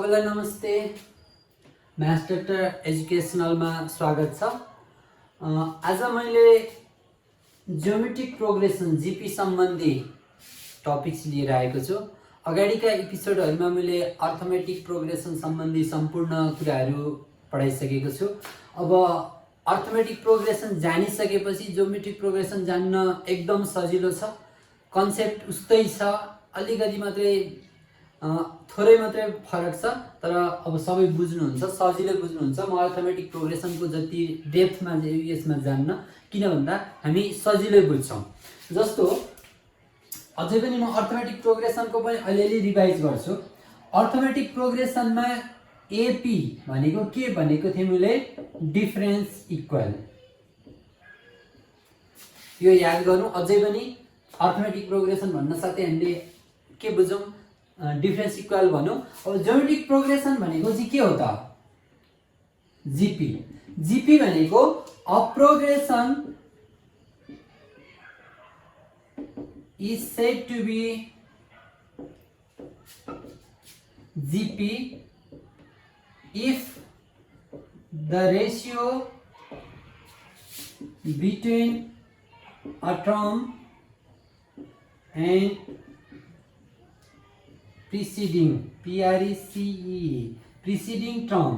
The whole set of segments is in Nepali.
सबैलाई नमस्ते। म्याथ्स ट्र्याक्टर एजुकेसनलमा स्वागत छ। आज मैले ज्योमेट्रिक प्रोग्रेसन जीपी सम्बन्धी टपिक्स लिएर आएको छु। अगाडिका एपिसोडहरुमा मैले अर्थमेटिक प्रोग्रेसन सम्बन्धी सम्पूर्ण कुराहरू पढाइसकेको छु। अब अर्थमेटिक प्रोग्रेसन जानिसकेपछि ज्योमेट्रिक प्रोग्रेसन जान्न एकदम सजिलो छ। कन्सेप्ट उस्तै छ, अलिकति मात्रै थोरै मात्रै फरक छ, तर अब सबै बुझ्नुहुन्छ, सजिलै बुझ्नुहुन्छ। म अर्थमेटिक प्रोग्रेसनको जति डेप्थमा यसमा जान्न, किन भन्दा हामी सजिलै बुझ्छौँ। जस्तो अझै पनि म अर्थमेटिक प्रोग्रेसनको पनि अलिअलि रिभाइज गर्छु। अर्थमेटिक प्रोग्रेसनमा एपी भनेको के भनेको थियौँ मैले? Difference equal. यो याद गरौँ। अझै पनि अर्थमेटिक प्रोग्रेसन भन्न साथै हामीले के बुझौँ? डिफरेन्स इक्वल भनौँ। अब ज्योमेट्रिक प्रोग्रेसन भनेको चाहिँ के हो त? जीपी। जीपी भनेको a progression is said to be GP if the ratio between a term and preceding preceding term,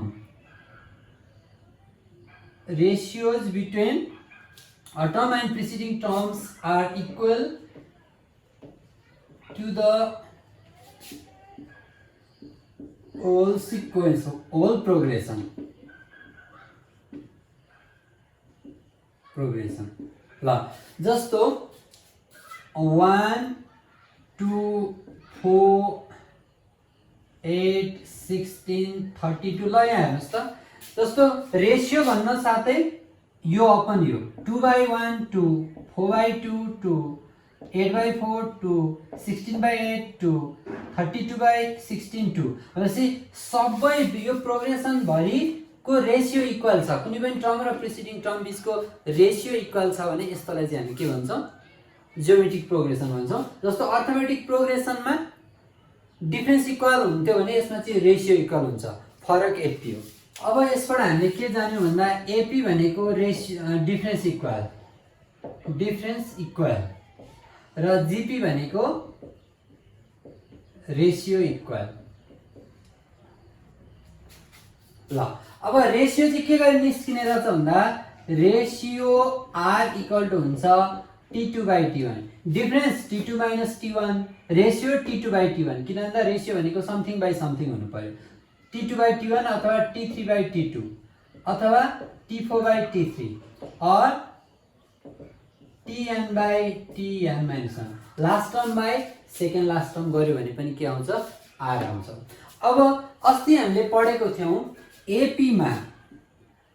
ratios between a term and preceding terms are equal to the whole sequence, whole progression. ल जस्तो 1 2 4 8 16 32 ल यहाँ हेर्नुहोस् त। जस्तो रेशियो भन्न साथै यो अपन यो 2/1 2 4/2 2 8/4 2 16/8 2 32/16 2 भनेपछि सबै यो प्रोग्रेसन भरिको रेशियो इक्वल छ। कुनै पनि टर्म र प्रिसिडिङ टर्म बीचको रेशियो इक्वल छ भने यस्तोलाई चाहिँ हामी के भन्छौँ? ज्योमेट्रिक प्रोग्रेसन भन्छौँ। जस्तो अर्थमेटिक प्रोग्रेसनमा डिफरेन्स इक्वल हुन्थ्यो भने यसमा चाहिँ रेशियो इक्वल हुन्छ। फरक यति हो। अब यसबाट हामीले के जान्यौँ भन्दा एपी भनेको डिफरेन्स इक्वल र जीपी भनेको रेशियो इक्वल। ल अब रेशियो चाहिँ के गरी निस्किने रहेछ भन्दा रेशियो आर इक्वल टु हुन्छ T2/T1, difference T2 - T1, ratio T2/T1। किन भन्दा रेशियो भनेको समथिङ बाइ समथिङ हुनु पर्यो। T2/T1 अथवा T3/T2 अथवा T4/T3 और Tn/Tn-1 last term by second last term गर्यो भने पनि के आउँछ? आर आउँछ। अब अस्ति हामीले पढेको थियौँ एपीमा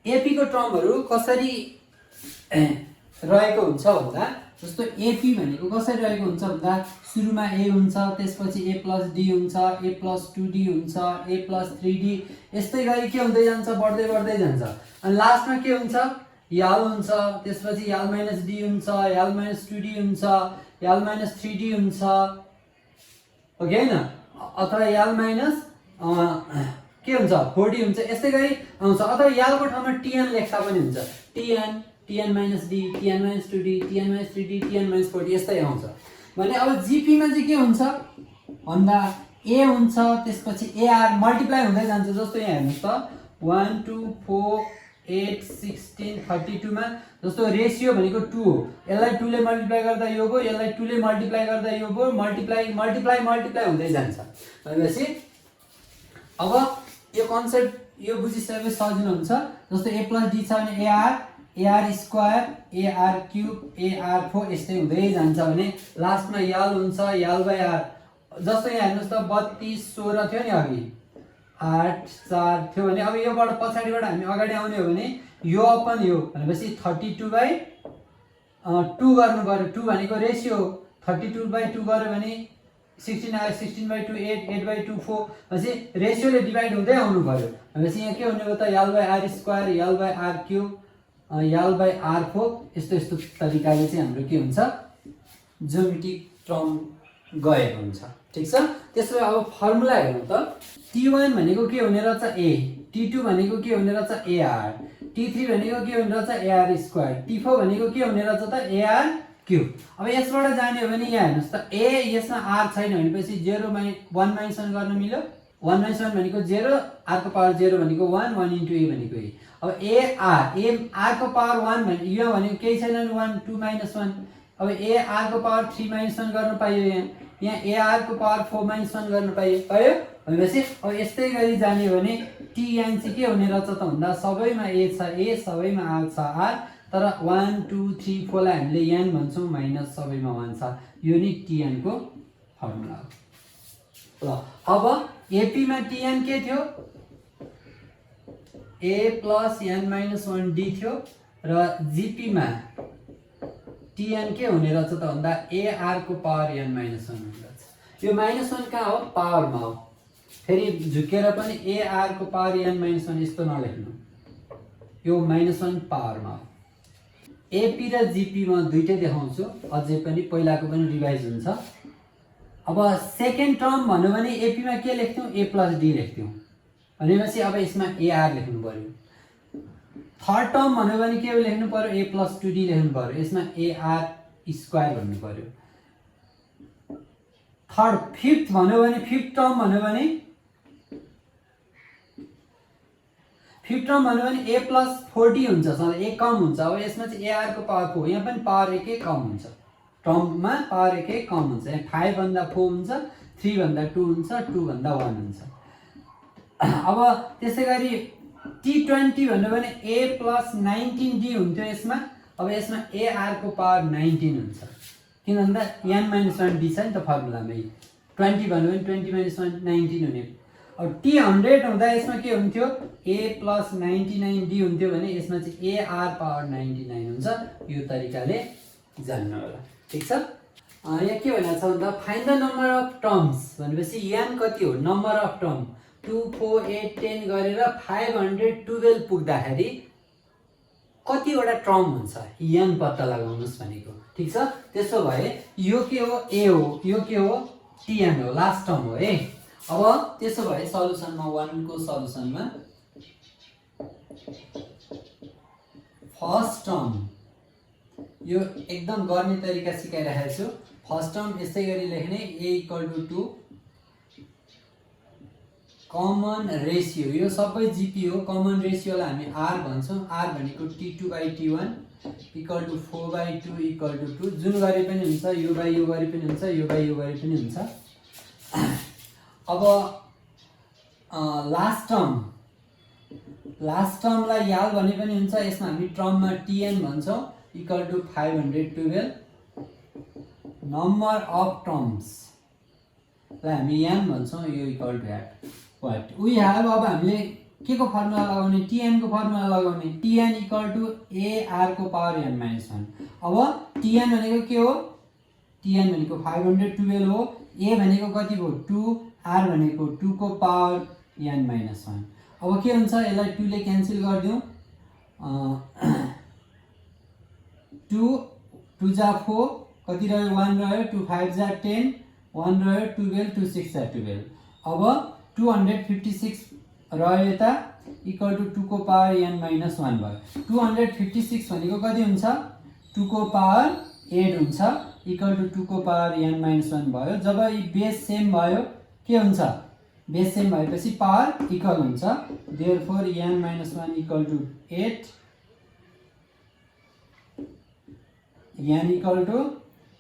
एपी को टर्महरू कसरी रहेको हुन्छ भन्दा जस्तो एपी भनेको कसरी रहेको हुन्छ भन्दा सुरुमा ए हुन्छ, त्यसपछि a + d हुन्छ, a + 2d हुन्छ, a + 3d, यस्तै गरी के हुँदै जान्छ? बढ्दै बढ्दै जान्छ। अनि लास्टमा के हुन्छ? यल हुन्छ, त्यसपछि यल - d हुन्छ, यल - 2d हुन्छ, यल - 3d हुन्छ, ओके हैन? अथवा यल के हुन्छ? 4d हुन्छ। यस्तै गरी आउँछ। अथवा यलको ठाउँमा tn लेख्दा पनि हुन्छ। tn - d, tn - 2d, tn - 3d, tn - 4d यस्तै आउँछ। भने अब जीपी मा चाहिँ के हुन्छ भन्दा a हुन्छ, त्यसपछि ar मल्टिप्लाई हुँदै जान्छ। जस्तो यहाँ हेर्नुस् त 1 2 4 8 16 32 मा जस्तो रेशियो भनेको 2 हो। यसलाई 2 ले मल्टिप्लाई गर्दा यो भयो, यसलाई 2 ले मल्टिप्लाई गर्दा यो भयो, मल्टिप्लाई हुँदै जान्छ। भनेपछि अब यो कन्सेप्ट यो बुझिसकेपछि सजिलो हुन्छ। जस्तो a + d छ भने ar square, ar cube, ar4 यस्तै हुँदै जान्छ भने लास्टमा यल हुन्छ, यल/r। जस्तो यहाँ हेर्नुस् त 32 16 थियो नि अघि, 8 4 थियो भने अब योबाट पछाडिबाट हामी अगाडि आउने हो भने यो अपन यो भनेपछि 32/2 गर्नु पर्यो। 2 भनेको रेशियो, 32/2 गर्यो भने 16 आयो, 16/2 8, 8/2 4 भनेपछि रेशियोले डिभाइड हुँदै आउनु पर्यो। भनेपछि यहाँ के हुने हो त? यल/r स्क्वायर, यल/r क्यूब, यल/r4 यस्तो तरिकाले चाहिँ हाम्रो के हुन्छ? ज्योमेट्रिक टर्म गएको हुन्छ। ठीक छ। त्यसो भए अब फर्मुला हेरौँ त। T1 भनेको के हुने रहेछ A, T2 भनेको के हुने रहेछ AR, T3 भनेको के हुने रहेछ AR स्क्वायर, T4 भनेको के हुने रहेछ त AR क्यूब। अब यसबाट जाने हो भने यहाँ हेर्नुस् त A यसमा R छैन भनेपछि 0 1 - 1 गर्न मिल्यो। 1 - 1 भनेको 0, R को पावर 0 भनेको 1, 1 * A भनेको A। अब AR को पावर 1 भने यो भनेको केही छैन 1, 2 - 1। अब AR को पावर 3 - 1 गर्न पाइयो यहाँ AR को पावर 4 - 1 गर्न पाइयो भनेपछि अब यस्तै गरी जाने हो भने Tn चाहिँ के हुने रहेछ त भन्दा सबैमा A छ A, सबैमा R छ R, तर 1 2 3 4 लाई हामीले n भन्छौं माइनस सबैमा 1 छ। यो नि Tn को फर्मुला हो। ल अब AP मा Tn के थियो A + n - 1 D थियो र GP मा Tn के हुने रहेछ त भन्दा AR को पावर n - 1 हुने रहेछ। यो -1 कहाँ हो पावरमा हो, फेरि झुकेर पनि AR को पावर n - 1 यस्तो नलेख्नु, यो -1 पावरमा हो। AP र GP म दुईटै देखाउँछु, अझै पनि पहिलाको पनि रिभाइज हुन्छ। अब सेकेन्ड टर्म भन्नु भने AP मा के लेख्थ्यौं A + D लेख्थ्यौं भनेपछि अब यसमा AR लेख्नु पर्यो। थर्ड टर्म भन्नु भने के लेख्नु पर्यो A + 2D लेख्नु पर्यो, यसमा AR स्क्वायर भन्नु पर्यो। फिफ्थ भन्नु भने फिफ्थ टर्म भन्नु भने A + 4D हुन्छ, सधैँ A कम हुन्छ। अब यसमा चाहिँ AR को पावर 4, यहाँ पनि पावर 1 कम हुन्छ, टर्ममा पावर 1 कम हुन्छ। यहाँ 5 भन्दा 4 हुन्छ, 3 भन्दा 2 हुन्छ, 2 भन्दा 1 हुन्छ। अब त्यसै गरी T20 भन्नु भने A + 19D हुन्थ्यो यसमा, अब यसमा AR को पावर 19 हुन्छ, किन भन्दा n - 1 D छ नि त फर्मुलामै। 20 भन्नु भने 20 - 1 19 हुने। अब T100 हुँदा यसमा के हुन्थ्यो A + 99D हुन्थ्यो भने यसमा चाहिँ AR पावर 99 हुन्छ। यो तरिकाले जान्नु होला, ठीक छ। यहाँ के भनेको छ भन्दा find the number of terms भनेपछि n कति हो, नम्बर अफ टर्म 2 4 8 10 गरेर 512 पुग्दाखेरि कतिवटा टर्म हुन्छ n पत्ता लगाउनुस् भनेको, ठीक छ। त्यसो भए यो के हो A हो, यो के हो Tn हो, लास्ट टर्म हो है। अब त्यसो भए सल्युसनमा 1 को सल्युसनमा फर्स्ट टर्म यो एकदम गर्ने तरिका सिकाइराखेको छु। फर्स्ट टर्म यस्तै गरी लेख्ने A = 2 कमन रेशियो, यो सबै GP हो, कमन रेशियोलाई हामी R भन्छौं। R भनेको T2/T1 = 4/2 = 2, जुन गरे पनि हुन्छ, यो बाइ यो गरे पनि हुन्छ, यो बाइ यो गरे पनि हुन्छ। अब लास्ट टर्मलाई याद भने पनि हुन्छ, यसमा हामी टर्ममा Tn भन्छौं = 512। नम्बर अफ टर्म्स लाई हामी n भन्छौं, यो = what we have। अब हामीले के को फर्मुला लगाउने, Tn को फर्मुला लगाउने, Tn = AR को पावर n - 1। अब Tn भनेको के हो, Tn भनेको 512 हो, A भनेको कति हो 2, R भनेको 2 को पावर n - 1। अब के हुन्छ, यसलाई 2 ले क्यान्सल गरिदिउँ, 2 2 जा 4 कति रह्यो 1 रह्यो, 2 5 जा 10 1 रह्यो, 12 2 6 जा 12। अब 256 रह्यो यता = 2 को पावर n - 1 भयो। 256 भनेको कति हुन्छ 2 को पावर 8 हुन्छ, = 2 को पावर n - 1 भयो। जब यी बेस सेम भयो के हुन्छ, बेस सेम भएपछि पावर इक्वल हुन्छ, देयरफोर n - 1 = 8, n =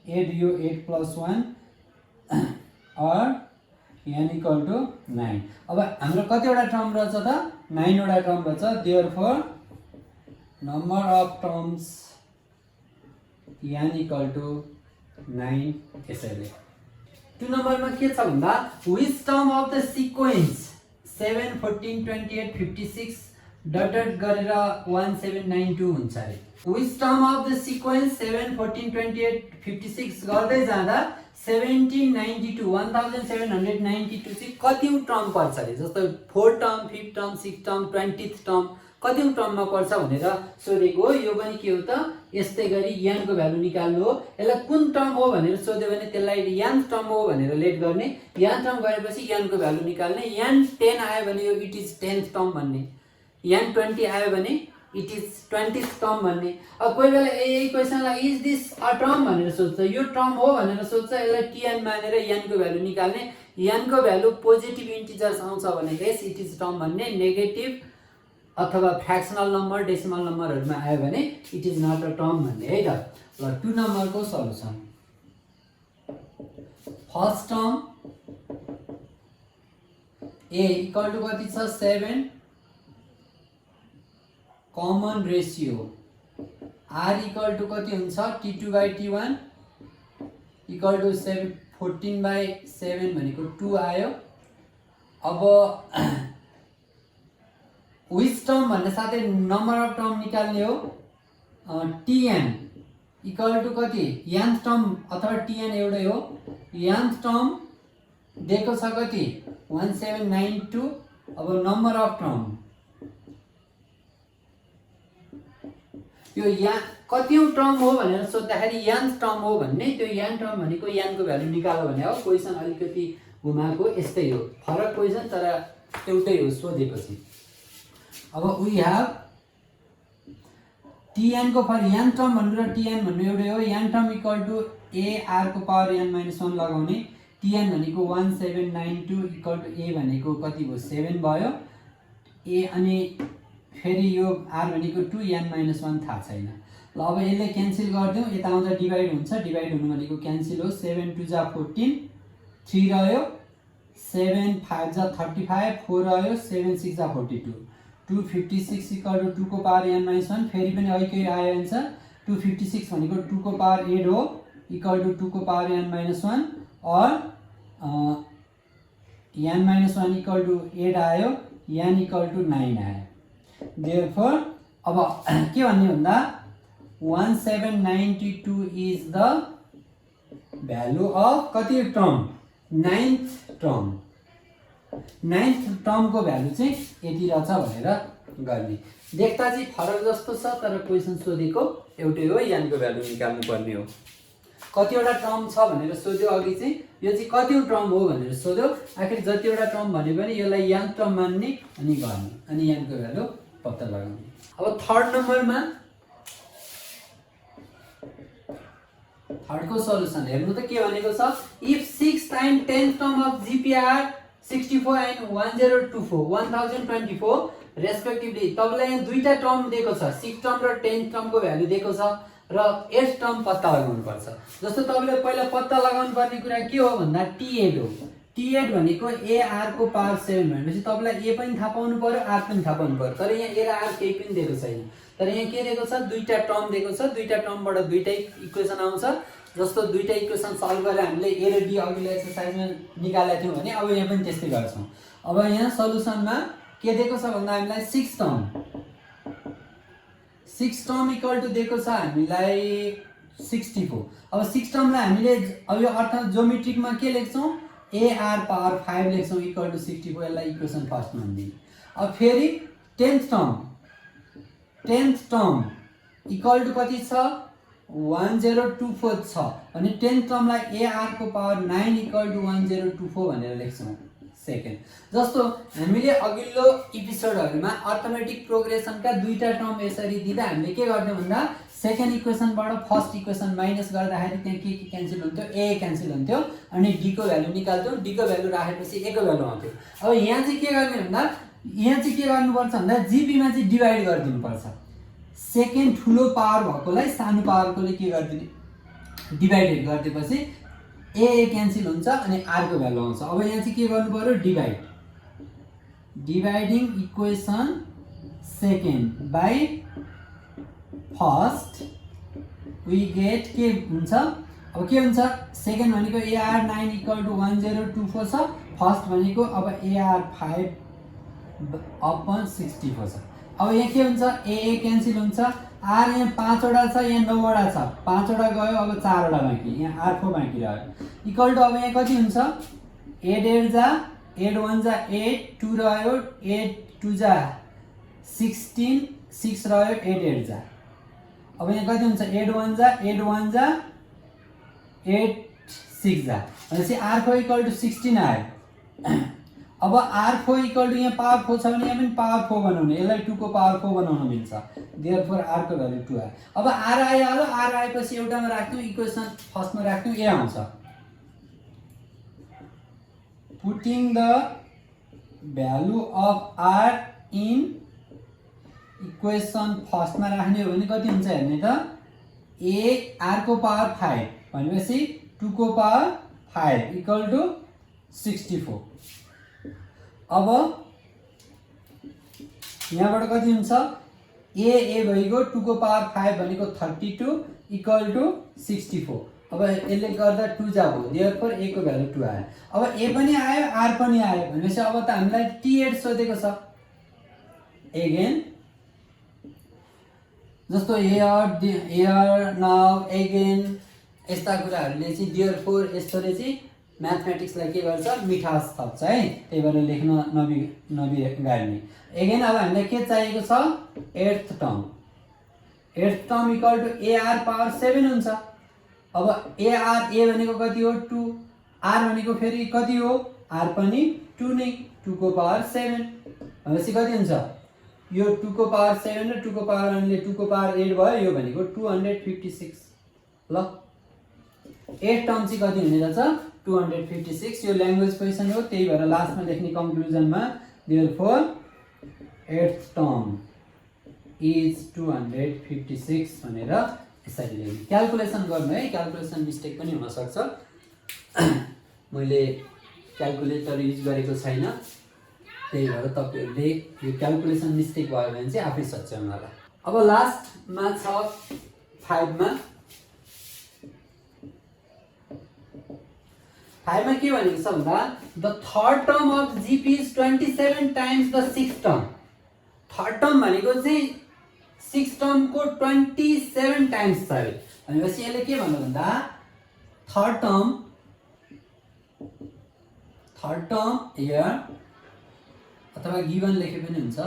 8, यो 8 + 1 और n = 9। अब हाम्रो कतिवटा टर्म रहेछ त 9 वटा टर्म रहेछ, therefore number of terms n = 9। त्यसैले 2 नम्बरमा के छ भन्दा which term of the sequence 7 14 28 56 dot गरेर 1792 हुन्छ अरे। which term of the sequence 7 14 28 56 गर्दै जाँदा 1792 1792 चाहिँ कतिौं टर्म पर्छ अरे, जस्तो 4th term 5th term 6th term 20th term कतिौं टर्ममा पर्छ भनेर सोधेको हो। यो पनि के हो त यस्तै गरी n को भ्यालु निकाल्नु हो। यसलाई कुन टर्म हो भनेर सोध्यो भने त्यसलाई n टर्म हो भनेर लेट गर्ने। n टर्म गरेपछि n को भ्यालु निकाल्ने। n 10 आयो भने यो इट इज 10th टर्म भन्ने, n 20 आयो भने इट इज 20th टर्म भन्ने। अब कोही बेला यही क्वेसनलाई इज दिस अ टर्म भनेर सोध्छ, यो टर्म हो भनेर सोध्छ, यसलाई tn मानेर n को भ्यालु निकाल्ने। n को भ्यालु पोजिटिभ इन्टिजर्स आउँछ भने यस इट इज टर्म भन्ने, नेगेटिभ अथवा फ्र्याक्सनल नम्बर डेसिमल नम्बरहरुमा आयो भने it is not a term भन्ने है त। ल 2 नम्बरको सल्युसन। First term a equal to कति छ 7 common ratio r equal to कति हुन्छ t2/t1 इक्वल टु 14/7 भनेको 2 आयो। अब विच टर्म भन्ने साथै नम्बर अफ टर्म निकाल्ने हो। tn इक्वल टु कति nth टर्म अथवा tn एउटै हो। nth टर्म दिएको छ कति 1792। अब नम्बर अफ टर्म यो यहाँ कतिौं टर्म हो भनेर सोध्दाखेरि nth टर्म हो भन्ने, त्यो n टर्म भनेको n को भ्यालु निकाल्यो भने हो। क्वेसन अलिकति घुमाएको यस्तै हो, फरक क्वेसन तर एउटै हो सोधेपछि। अब वी हैव tn को फर n टर्म भन्नु र tn भन्नु एउटै हो। n term equal to a r को पावर n - 1 लगाउने। tn भनेको 1792 इक्वल टु a भनेको कति भयो 7 भयो। a अनि फेरि यो r भनेको 2 n - 1 थाहा छैन। ल अब यसले क्यान्सल गर्दियौ, यता आउँदा डिभाइड हुन्छ, डिभाइड हुनु भनेको क्यान्सल हो। 7 2 जा 14 3 रह्यो, 7 5 जा 35 4 रह्यो, 7 6 जा 42 256 इक्वल टु 2 को पावर n - 1 फेरि पनि अहिकै आयो आन्सर। 256 भनेको 2 को पावर 8 हो इक्वल टु 2 को पावर n - 1 और n - 1 इक्वल टु 8 आयो, n इक्वल टु 9 आयो। देयरफोर अब के भन्ने भन्दा 1792 इज द भ्यालु अफ कति term 9th term. 9th term को भ्यालु चाहिँ यति रहेछ भनेर गर्ने। देख्दा चाहिँ फरक जस्तो छ तर क्वेसन सोधेको एउटै हो, n को भ्यालु निकाल्नु पर्ने हो। कतिवटा टर्म छ भनेर सोध्यो अघि चाहिँ, यो चाहिँ कतिौं टर्म हो भनेर सोध्यो। आखिर जतिवटा टर्म भने पनि यसलाई n टर्म मान्ने अनि गर्ने अनि n को भ्यालु पत्ता लगाउने। अब थर्ड नम्बरमा थर्ड को सल्युसन हेर्नु त के भनेको छ। If 6 time 10th term of GPR 64 and 1024 1024 respectively तपाईलाई यहाँ दुईटा टर्म दिएको छ, 6 टर्म र 10th टर्म को भ्यालु दिएको छ र 8th टर्म पत्ता लगाउनु पर्छ। जस्तो तपाईले पहिला पत्ता लगाउनु पर्ने कुरा के हो भन्दा T8 हो। T8 भनेको AR को पावर 7 भनेपछि तपाईलाई A पनि थाहा पाउनु पर्यो R पनि थाहा पाउनु पर्यो। तर यहाँ A र R केही पनि दिएको छैन। तर यहाँ के दिएको छ दुईटा टर्म दिएको छ, दुईटा टर्मबाट दुईटै इक्वेसन आउँछ। जस्तो दुईटा इक्वेसन सल्भ गरेर हामीले A र B अघिल्लो एक्सरसाइजमा निकालेका थियौं भने अब यहाँ पनि त्यस्तै गर्छौं। अब यहाँ सल्युसनमा के दिएको छ भन्दा हामीलाई 6 टर्म इक्वल टु दिएको छ हामीलाई 64। अब 6 टर्मलाई हामीले अब यो अर्थ ज्योमेट्रिकमा के लेख्छौं AR पावर 5 लेख्छौं इक्वल टु 64। यसलाई इक्वेसन फर्स्ट मान्दिने। अब फेरि 10th टर्म इक्वल टु कति छ 1024 छ भने 10th टर्मलाई AR को पावर 9 इक्वल टु 1024 भनेर लेख्छौं सेकेन्ड। जस्तो हामीले अघिल्लो एपिसोडहरुमा अर्थमेटिक प्रोग्रेसनका दुईटा टर्म यसरी दिँदा हामीले के गर्ने भन्दा सेकेन्ड इक्वेसनबाट फर्स्ट इक्वेसन माइनस गर्दाखेरि त्यहाँ के क्यान्सल हुन्थ्यो A क्यान्सल हुन्थ्यो अनि D को भ्यालु निकाल्थ्यौ, D को भ्यालु राखेपछि A को भ्यालु आउँथ्यो। अब यहाँ चाहिँ के गर्ने भन्दा यहाँ चाहिँ के गर्नुपर्छ भन्दा GP मा चाहिँ डिवाइड गरिदिनु पर्छ। सेकेन्ड ठुलो पावर भएकोलाई सानो पावरकोले के गर्दिने डिवाइडेड गर्दिएपछि A क्यान्सल हुन्छ अनि R को भ्यालु आउँछ। अब यहाँ चाहिँ के गर्नु पर्यो dividing equation second by first we get के हुन्छ। अब के हुन्छ सेकेन्ड भनेको AR 9 इक्वल टु 1024 छ, फर्स्ट भनेको अब AR 5 अपन 64 छ। अब यहाँ के हुन्छ AA क्यान्सल हुन्छ, R यहाँ 5 वटा छ यहाँ 9 वटा छ, 5 वटा गयो अब 4 वटा बाँकी, यहाँ R4 बाँकी रह्यो इक्वल टु अब यहाँ कति हुन्छ 8 8 जा 8 1 जा 8 2 रह्यो 8 2 जा 16 6 रह्यो 8 8 जा। अब यहाँ कति हुन्छ 8 1 जा 8 6 जा भनेपछि r4 इक्वल टु 16 आयो। अब r4 इक्वल टु यहाँ पावर 4 छ भने यहाँ पनि पावर 4 बनाउने, यसलाई 2 को पावर 4 बनाउन मिल्छ, देयरफोर r को भ्यालु 2 आयो। अब r आइहाल्यो, r आएपछि एउटामा राख्नु, इक्वेसन फर्स्टमा राख्नु, a आउँछ। Putting the value of r in equation फर्स्टमा राख्ने हो भने कति हुन्छ हेर्ने त, a r को पावर 5 भनेपछि 2 को पावर 5 इक्वल टु 64। अब यहाँबाट कति हुन्छ, a भइगयो 2 को पावर 5 भनेको 32 इक्वल टु 64। अब यसले गर्दा 2 जाबो, देयरफोर a को भ्यालु 2 आयो। अब a पनि आयो r पनि आयो भनेपछि अब त हामीलाई t8 सोधेको छ। अगेन जस्तो here now again यस्ता कुराहरूले चाहिँ देयरफोर यस्तोले चाहिँ म्याथमेटिक्सलाई के गर्छ, मिठास थप्छ है, त्यही भएर लेख्न नबिगार्ने। अगेन अब हामीलाई के चाहिएको छ, 8th term equal to ar power 7 हुन्छ। अब a भनेको कति हो, 2, r भनेको फेरि कति हो, r पनि 2 नै, 2 को पावर 7 भनेपछि कति हुन्छ, यो 2 को पावर 7 र 2 को पावर 1 ले 2 को पावर 8 भयो, यो भनेको 256। ल 8 टर्म चाहिँ कति हुने रहेछ, 256। यो ल्याङ्ग्वेज क्वेसन हो, त्यही भएर लास्टमा लेख्ने कन्क्लुजनमा देयरफोर 8th टर्म इज 256 भनेर यसरी लेख्ने। क्याल्कुलेसन गर्नु है, क्याल्कुलेसन मिस्टेक पनि हुन सक्छ, मैले क्याल्कुलेटर युज गरेको छैन, त्यही भएर तपाईहरुले यो क्याल्कुलेसन मिस्टेक भयो भने चाहिँ आफै सच्याउनु होला। अब लास्टमा छ 5 मा के भनेको छ भन्दा the third term of GP is 27 times the sixth term. Third term भनेको चाहिँ सिक्स्थ टर्म को 27 टाइम्स छ अरे भनेपछि यसले के भन्नु भन्दा थर्ड टर्म हियर अथवा गिवन लेखे पनि हुन्छ,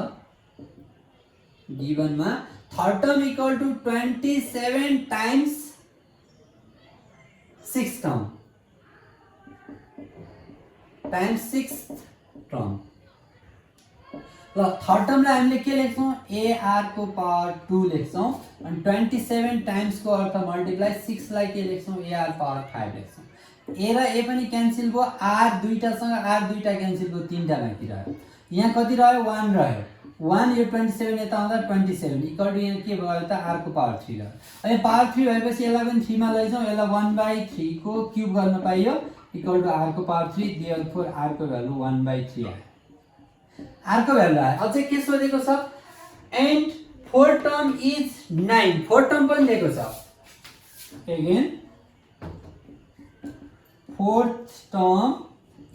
गिवन मा third term equal to 27 times sixth term times sixth term. ल थर्ड टर्मलाई हामीले के लेख्छौं, ar को पावर 2 लेख्छौं अनि 27 टाइम्स को अर्थ मल्टिप्लाई 6 लाई के लेख्छौं, ar पावर 5 लेख्छौं। a र a पनि क्यान्सल भयो, r दुईटासँग r दुईटा क्यान्सल भयो, तीनटा बाँकी रह्यो। यहाँ कति रह्यो, 1 रह्यो, 1 यो 27 यता आउँदा 27 इक्वल टु यहाँ के भयो त r को पावर 3 रह्यो। अनि पावर 3 भएपछि यसलाई पनि 3 मा लैजाउँ, यसलाई 1/3 को क्युब गर्न पाइयो इक्वल टु r को पावर 3, देयरफोर r को भ्यालु 1/3 आयो। r को भ्यालु आयो। अझै के सोधेको छ, and fourth term is 9, fourth term पनि दिएको छ। Again fourth term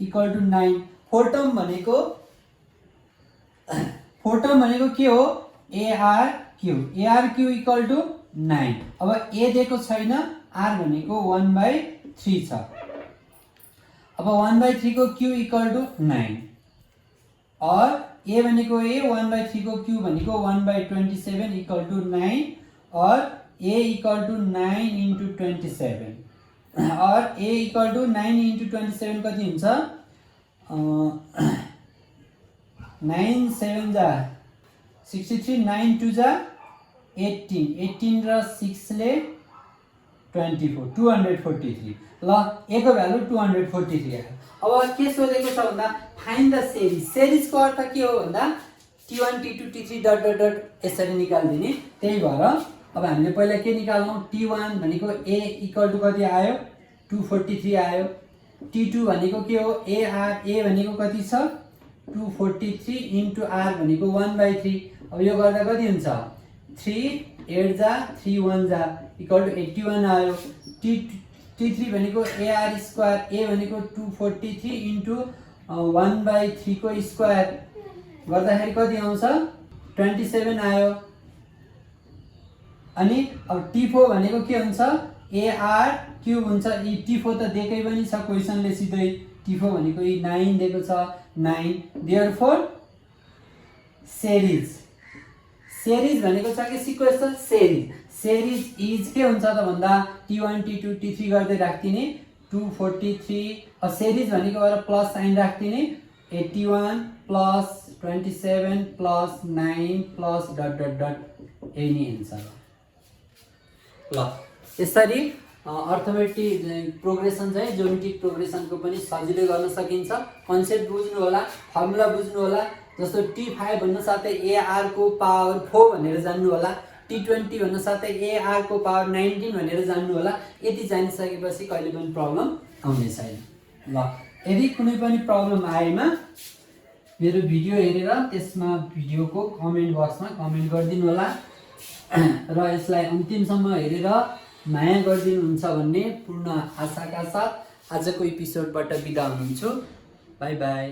equal to 9, fourth term भनेको के हो, ARQ इक्वल टु 9। अब a दिएको छैन, r भनेको 1/3 छ। अब 1/3 को q इक्वल टु 9 और a भनेको a 1/3 को q भनेको 1/27 इक्वल टु 9 और a इक्वल टु 9 इन्टु 27 और a इक्वल टु 9 इन्टु 27 कति हुन्छ, 9 7 जा 63, 9 2 जा 18, 18 र 6 ले 24, 243। ल a को भ्यालु 243 आयो। अब के सोधेको छ भन्दा फाइन्ड द सिरिज। सिरिज को अर्थ के हो भन्दा t1 t2 t3 dot dot dot यसरी निकाल्दिने। त्यही भएर अब हामीले पहिला के निकाल्नु, t1 भनेको a इक्वल टु कति आयो, 243 आयो। t2 भनेको के हो, a भनेको कति छ, 243 इन्टु r भनेको 1/3। अब यो गर्दा कति हुन्छ, 3 8 जा 3 1 जा इक्वल टु 81 आयो। t3 भनेको ar स्क्वायर, a भनेको 243 इन्टु 1/3 को स्क्वायर गर्दाखेरि कति आउँछ, 27 आयो। अनि अब t4 भनेको के हुन्छ, ar क्युब हुन्छ। यी t4 त दिएकै पनि छ क्वेशनले सिधै, t4 भनेको यी 9 दिएको छ, 9 देयरफोर सिरिज भनेको छ कि सिक्वेन्स, सिरिज series is के हुन्छ त भन्दा T1 T2 T3 गर्दै राख्दिने 243 series भनेको भएर प्लस साइन राख्दिने 81 plus 27 plus 9 plus dot dot dot यही नै आन्सर हो। ल यसरी अर्थमेटिक प्रोग्रेसन चाहिँ ज्योमेट्रिक प्रोग्रेसनको पनि सजिलै गर्न सकिन्छ। कन्सेप्ट बुझ्नु होला, फर्मुला बुझ्नु होला। जस्तो T5 भन्न साथै AR को पावर 4 भनेर जान्नु होला, T20 भन्न साथै AR को पावर 19 भनेर जान्नु होला। यति जानिसकेपछि कहिले पनि प्रब्लम आउने छैन। ल यदि कुनै पनि प्रब्लम आएमा मेरो भिडियो हेरेर त्यसमा भिडियोको कमेन्ट बक्समा कमेन्ट गरिदिनु होला र यसलाई अन्तिमसम्म हेरेर माया गरिदिनुहुन्छ भन्ने पूर्ण आशाका साथ आजको एपिसोडबाट बिदा हुन्छु। By by.